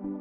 The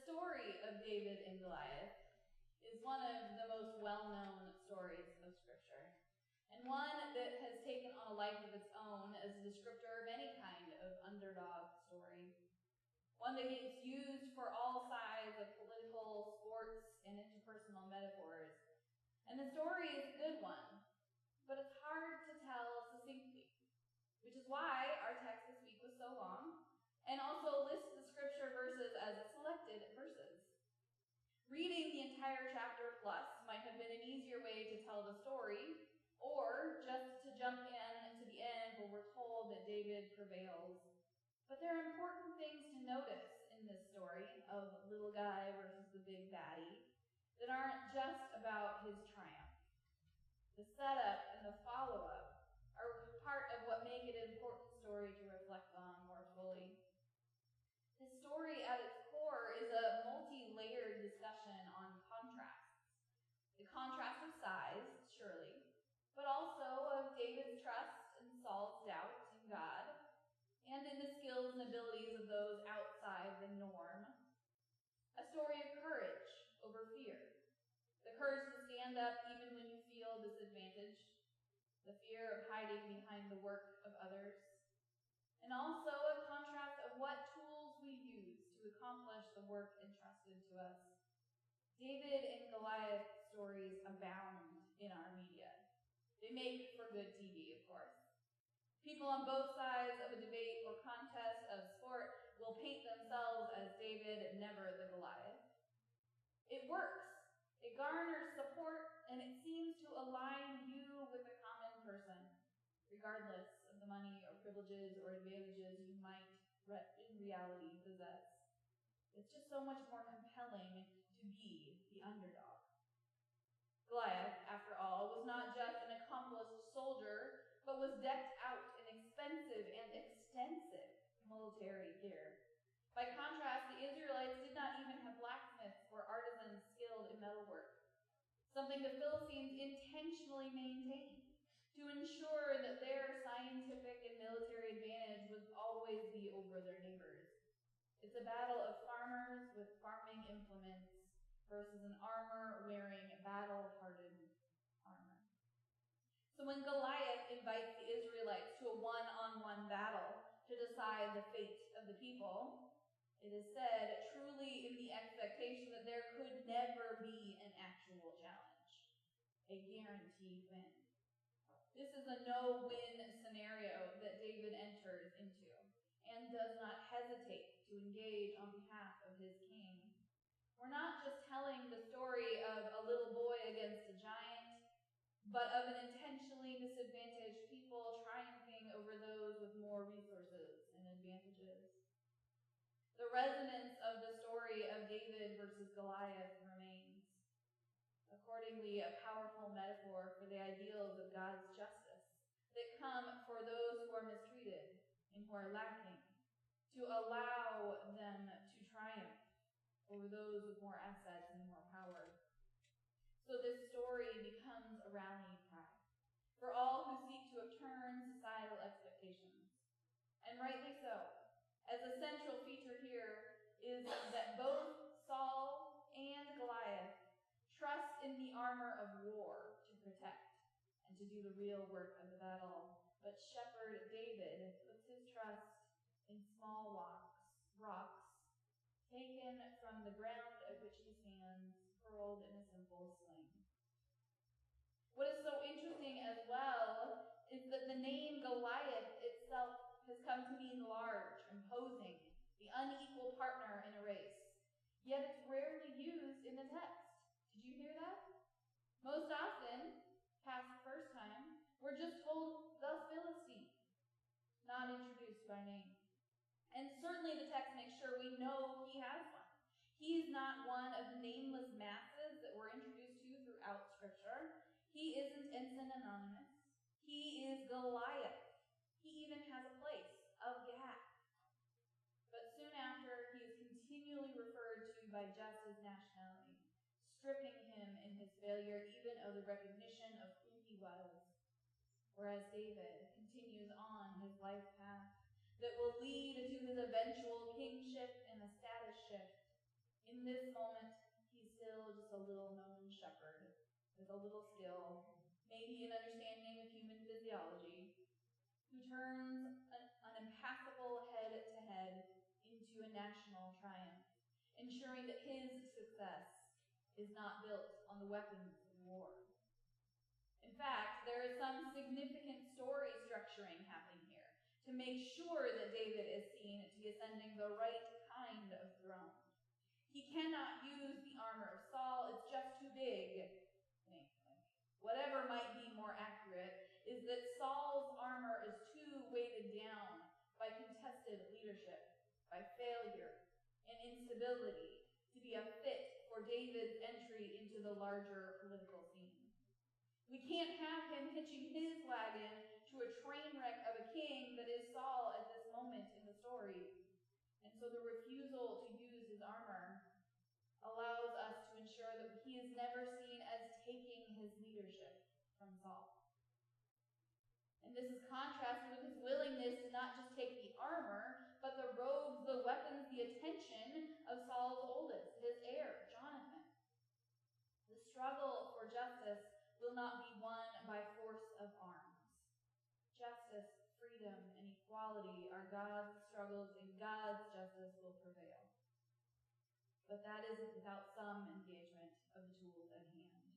story of David and Goliath is one of the most well-known stories of Scripture, and one that has taken on a life of its own as a descriptor of any kind of underdog story. One that gets used for all sides of political, sports, and interpersonal metaphors. And the story is a good one, but it's hard to tell succinctly, which is why our text this week was so long, and also lists the scripture verses as selected verses. Reading the entire chapter plus might have been an easier way to tell the story, or just to jump in to the end where we're told that David prevails. But there are important things to notice in this story of little guy versus the big baddie that aren't just about his triumph. The setup and the follow-up are part of what make it an important story to reflect on more fully. This story at its core is a multi-layered discussion on contrasts. The contrast of size, surely, but also of David's trust and Saul's doubt in God, and in the skills and abilities of those outside the norm. A story of courage over fear. The courage to stand up even when you feel disadvantaged. The fear of hiding behind the work of others. And also a contrast of what tools we use to accomplish the work entrusted to us. David and Goliath stories abound in our media. They make for good TV, of course. People on both sides of a debate or contest of sport will paint themselves as David, never the Goliath. It works. It garners support, and it seems to align you with the common person, regardless of the money or privileges or advantages you might in reality possess. It's just so much more compelling to be the underdog. Goliath, after all, was not just an accomplished soldier, but was decked out in expensive and extensive military gear. By contrast, the Israelites did not even have blacksmiths or artisans skilled in metalwork, something the Philistines intentionally maintained to ensure that their scientific and military advantage would always be over their neighbors. It's a battle of farmers with farming implements versus an armor-wearing, battle-hardened armor. So when Goliath invites the Israelites to a one-on-one battle to decide the fate of the people, it is said truly in the expectation that there could never be an actual challenge, a guaranteed win. This is a no-win scenario that David enters into and does not hesitate to engage on behalf of his king. We're not just telling the story of a little boy against a giant, but of an intentionally disadvantaged people triumphing over those with more resources and advantages. The resonance of the story of David versus Goliath remains. Accordingly, a powerful metaphor for the ideals of God's justice that come for those who are mistreated and who are lacking, to allow them to triumph over those with more assets and more power. So this story becomes a rallying cry for all who seek to upturn societal expectations. And rightly so, as a central feature here is that both Saul and Goliath trust in the armor of war to protect and to do the real work of the battle. But shepherd David puts his trust in small rocks taken from the ground at which he stands, hurled in a simple sling. What is so interesting as well is that the name Goliath itself has come to mean large, imposing, the unequal partner in a race. Yet it's rarely used in the text. Did you hear that? Most often, past the first time, we're just told the Philistine, not introduced by name. And certainly the text makes sure we know he has one. He's not one of the nameless masses that we're introduced to throughout Scripture. He isn't Ensign Anonymous. He is Goliath. He even has a place of Gath. But soon after, he is continually referred to by just his nationality, stripping him in his failure even of the recognition of who he was. Whereas David continues on his life path that will lead to his eventual kingship and a status shift. In this moment, he's still just a little known shepherd with a little skill, maybe an understanding of human physiology, who turns an impassable head-to-head into a national triumph, ensuring that his success is not built on the weapons of war. In fact, there is some significant story structuring happening here to make sure that David is seen to be ascending the right kind of throne. He cannot use the armor of Saul, it's just too big. Whatever might be more accurate is that Saul's armor is too weighted down by contested leadership, by failure and instability to be a fit for David's entry into the larger political scene. We can't have him hitching his wagon to a train wreck of a king that is Saul at this moment in the story. And so the refusal to use his armor allows us to ensure that he is never seen as taking his leadership from Saul. And this is contrasted with his willingness to not just take the armor, but the robes, the weapons, the attention of Saul's oldest, his heir, Jonathan. The struggle for justice will not be won by force of arms. Justice, freedom, and equality are God's struggles, and God's justice will prevail. But that isn't without some engagement of the tools at hand.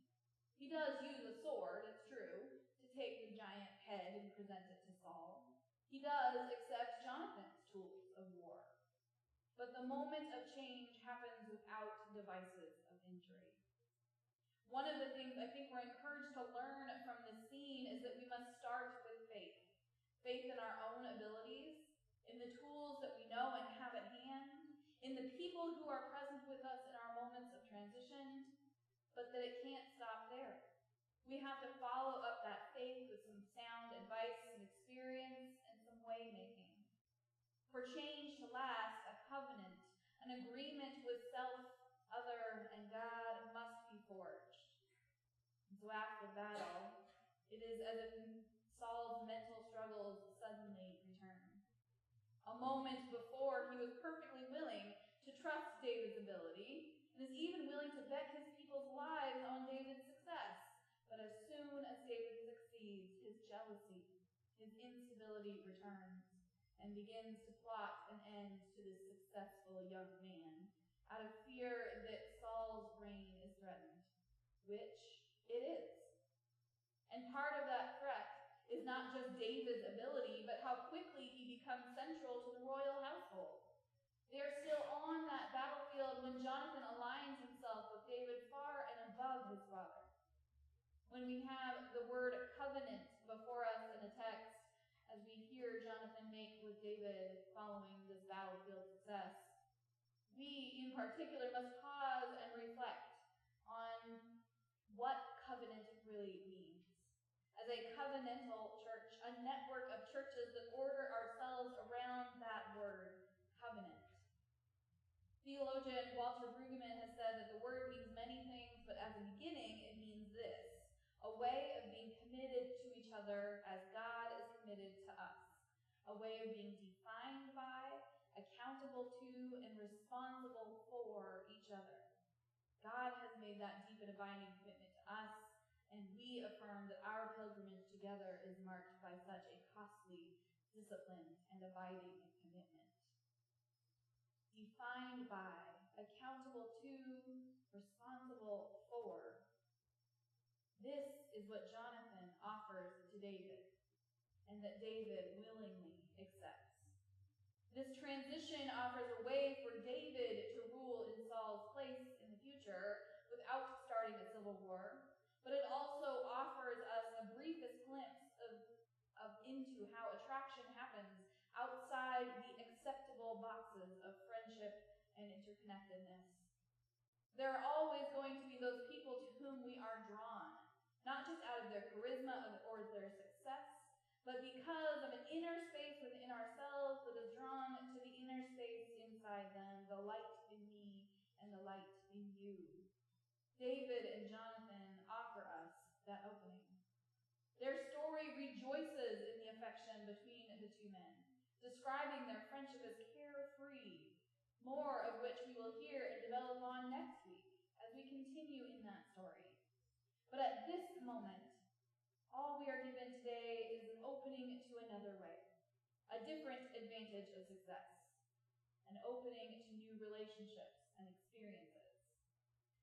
He does use a sword, it's true, to take the giant head and present it to Saul. He does accept Jonathan's tools of war. But the moment of change happens without devices of injury. One of the things I think we're encouraged to learn from this scene is that we must start with faith. Faith in our own abilities, in the tools that we know and have at hand, in the people who are present with us in our moments of transition, but that it can't stop there. We have to follow up that faith with some sound advice and experience and some way-making. For change to last, a covenant, an agreement with self, other, and God must be forged. So after the battle, it is as if Saul's mental struggles suddenly return. A moment before, he was perfectly willing to trust David's ability and is even willing to bet his people's lives on David's success. But as soon as David succeeds, his jealousy, his instability returns and begins to plot an end to this successful young man out of fear that Saul's reign is threatened, which it is. And part of that threat is not just David's ability, but how quickly he becomes central to the royal household. They are still on that battlefield when Jonathan aligns himself with David far and above his father. When we have the word covenant before us in a text, as we hear Jonathan make with David following this battlefield success, we in particular must pause and reflect on what covenant really means. As a covenantal church, a network of churches that order ourselves around that word, covenant. Theologian Walter Brueggemann has said that the word means many things, but as a beginning, it means this: a way of being committed to each other as God is committed to us, a way of being defined by, accountable to, and responsible for each other. God has made that deep and abiding commitment to us, and we affirm that our pilgrimage together is marked by such a costly, disciplined, and abiding commitment. Defined by, accountable to, responsible for. This is what Jonathan offers to David, and that David willingly accepts. This transition offers a way for David to rule in Saul's place in the future without starting a civil war, but it also offers us the briefest glimpse into how attraction happens outside the acceptable boxes of friendship and interconnectedness. There are always going to be those people to whom we are drawn, not just out of their their charisma or their success, but because of an inner space within ourselves that is drawn to the inner space inside them, the light in me and the light in you. David and Jonathan offer us that opening. Their story rejoices in the affection between the two men, describing their friendship as carefree, more of which we will hear and develop on next week as we continue in that story. But at this moment, all we are given today is an opening to another way, a different advantage of success, an opening to new relationships and experiences.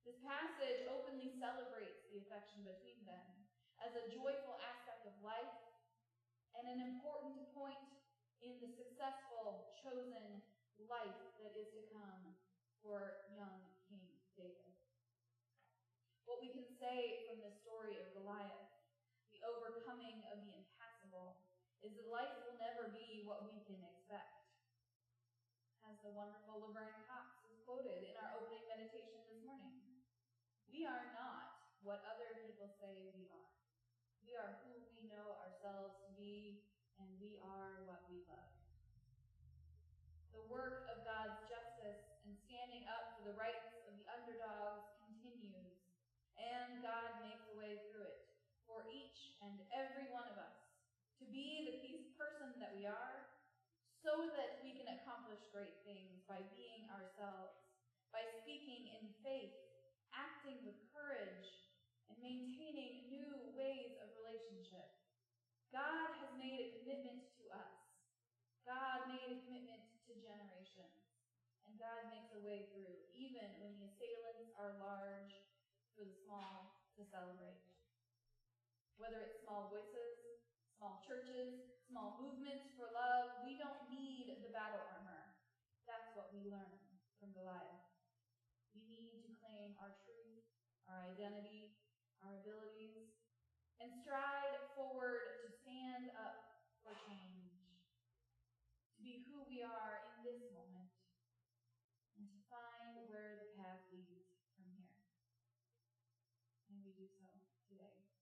This passage openly celebrates the affection between them as a joyful aspect of life and an important point in the successful, chosen life that is to come for young King David. What we can say from the story of Goliath, the overcoming of the impassable, is that life will never be what we can expect. As the wonderful Laverne Cox is quoted in our opening meditation this morning, we are not what other people say we are. We are who we know ourselves to be, and we are what we love. The work of God's justice and standing up for the rights of the underdogs continues, and God makes a way through it for each and every one of us to be the peace person that we are, so that we can accomplish great things by being ourselves, by speaking in faith, acting with courage, and maintaining new ways of relationship. God has made a commitment to us. God made a commitment to generations. And God makes a way through, even when the assailants are large, for the small to celebrate. Whether it's small voices, small churches, small movements for love, we don't need the battle armor. That's what we learn from Goliath. We need to claim our truth, our identity, our abilities, and stride forward to stand up for change, to be who we are in this moment, and to find where the path leads from here. And we do so today.